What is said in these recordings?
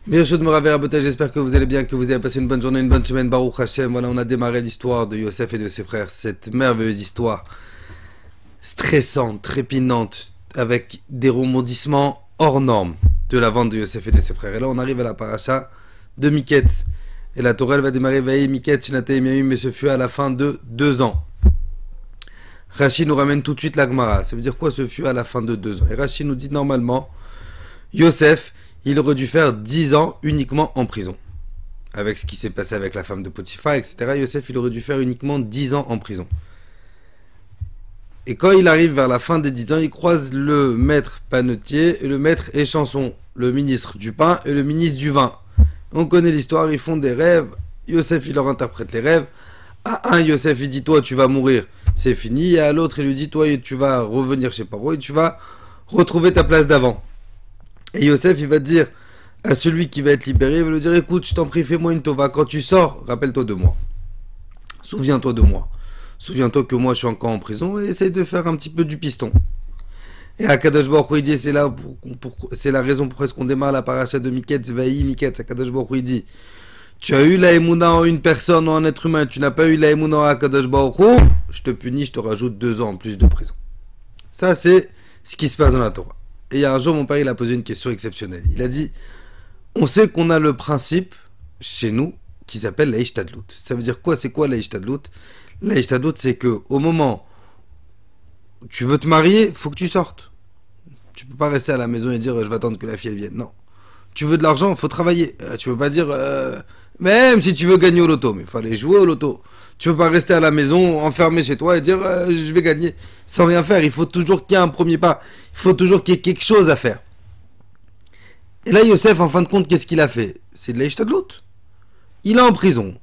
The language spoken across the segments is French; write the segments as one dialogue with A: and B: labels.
A: Bien sûr de me raver à Botage, j'espère que vous allez bien, que vous avez passé une bonne journée, une bonne semaine, Baruch Hashem. Voilà, on a démarré l'histoire de Yosef et de ses frères, cette merveilleuse histoire stressante, trépidante, avec des rebondissements hors normes de la vente de Yosef et de ses frères. Et là, on arrive à la paracha de Miketz. Et la Torah, elle va démarrer, Vaï Miketz, Shinatei Miamim, mais ce fut à la fin de 2 ans. Rashi nous ramène tout de suite la Gemara. Ça veut dire quoi, ce fut à la fin de 2 ans? Et Rashi nous dit normalement, Yosef, il aurait dû faire 10 ans uniquement en prison. Avec ce qui s'est passé avec la femme de Potiphar, etc., Yosef, il aurait dû faire uniquement 10 ans en prison. Et quand il arrive vers la fin des 10 ans, il croise le maître panetier et le maître échanson, le ministre du pain et le ministre du vin. On connaît l'histoire, ils font des rêves. Yosef, il leur interprète les rêves. À un, Yosef, il dit, toi, tu vas mourir, c'est fini. Et à l'autre, il lui dit, toi, tu vas revenir chez Paro et tu vas retrouver ta place d'avant. Et Yosef, il va dire à celui qui va être libéré, il va lui dire, écoute, je t'en prie, fais-moi une tova. Quand tu sors, rappelle-toi de moi. Souviens-toi de moi. Souviens-toi que moi, je suis encore en prison et essaye de faire un petit peu du piston. Et Akadosh Baruch Hu, il dit, c'est la raison pour laquelle on démarre la paracha de Miketz, Vaï Miketz. Akadosh Baruch Hu, il dit, tu as eu la émouna en une personne, en un être humain, tu n'as pas eu la émouna en Akadosh Baruch Hu, je te punis, je te rajoute 2 ans en plus de prison. Ça, c'est ce qui se passe dans la Torah. Et il y a un jour, mon père, il a posé une question exceptionnelle. Il a dit, on sait qu'on a le principe, chez nous, qui s'appelle la Ishtadlut. Ça veut dire quoi? C'est quoi la Ishtadlut? La Ishtadlut, c'est que au moment où tu veux te marier, faut que tu sortes. Tu peux pas rester à la maison et dire, je vais attendre que la fille elle vienne. Non. Tu veux de l'argent, faut travailler. Tu peux pas dire, même si tu veux gagner au loto, mais il faut aller jouer au loto. Tu peux pas rester à la maison, enfermé chez toi et dire, je vais gagner sans rien faire. Il faut toujours qu'il y ait un premier pas. Il faut toujours qu'il y ait quelque chose à faire. Et là, Yosef, en fin de compte, qu'est-ce qu'il a fait? C'est de la Ishtadlut. Il est en prison.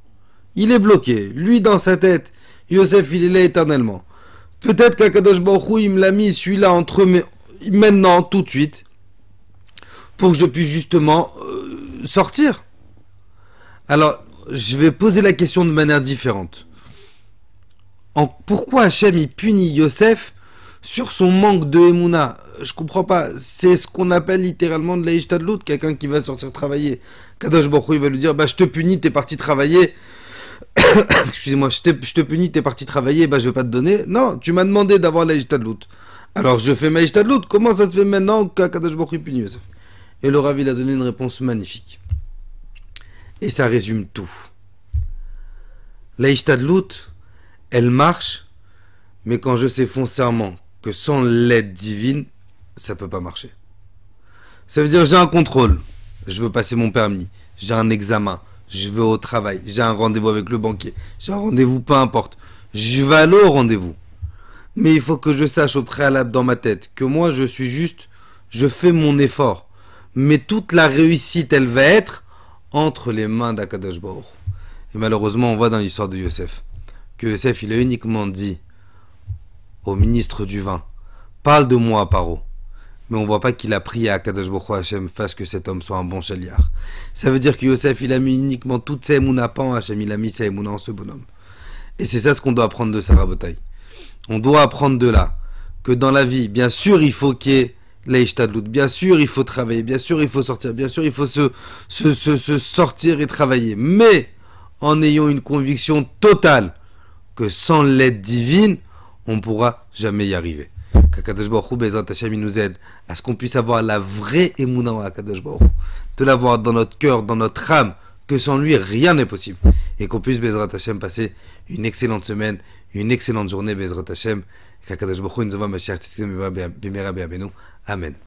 A: Il est bloqué. Lui, dans sa tête, Yosef, il est là éternellement. Peut-être qu'Akadosh Baruch Hu, il me l'a mis celui-là entre mes... maintenant, tout de suite, pour que je puisse justement sortir. Alors, je vais poser la question de manière différente. Pourquoi Hachem, il punit Yosef sur son manque de Emouna? Je comprends pas. C'est ce qu'on appelle littéralement de la Ishtadlut, quelqu'un qui va sortir travailler. Kadosh Baruch Hu, il va lui dire, bah, je te punis, t'es parti travailler. Excusez-moi, je te punis, t'es parti travailler, bah, je vais pas te donner. Non, tu m'as demandé d'avoir la Ishtadlut. Alors, je fais ma Ishtadlut. Comment ça se fait maintenant qu'Akadosh Baruch Hu punit Yosef? Et le Rav, il a donné une réponse magnifique. Et ça résume tout. La Ishtadlut, elle marche, mais quand je sais foncièrement que sans l'aide divine, ça peut pas marcher. Ça veut dire j'ai un contrôle, je veux passer mon permis, j'ai un examen, je vais au travail, j'ai un rendez-vous avec le banquier, j'ai un rendez-vous, peu importe, je vais aller au rendez-vous. Mais il faut que je sache au préalable dans ma tête que moi je suis juste, je fais mon effort. Mais toute la réussite, elle va être entre les mains d'Akadosh Baruch Hu. Et malheureusement, on voit dans l'histoire de Yosef que Yosef, il a uniquement dit au ministre du vin, parle de moi à Paro. Mais on voit pas qu'il a prié à Akadosh Baruch Hu, Hachem, fasse que cet homme soit un bon chaliard. Ça veut dire que Yosef, il a mis uniquement toutes ses émounas pas en Hachem, il a mis ses émounas en ce bonhomme. Et c'est ça ce qu'on doit apprendre de Sarah Botaï. On doit apprendre de là que dans la vie, bien sûr, il faut qu'il y ait la Ishtadlut, bien sûr, il faut travailler, bien sûr, il faut sortir, bien sûr, il faut se sortir et travailler. Mais en ayant une conviction totale que sans l'aide divine, on ne pourra jamais y arriver. Qu'Akadosh Baruch Hu, Bezrat Hashem, il nous aide à ce qu'on puisse avoir la vraie émouna à Akadosh Baruch Hu, de l'avoir dans notre cœur, dans notre âme, que sans lui, rien n'est possible. Et qu'on puisse, Bezrat Hashem, passer une excellente semaine, une excellente journée, Bezrat Hashem. Qu'Akadosh Baruch Hu nous envoie Mashiach Tzidkenu Bimera Be'Abenu. Amen.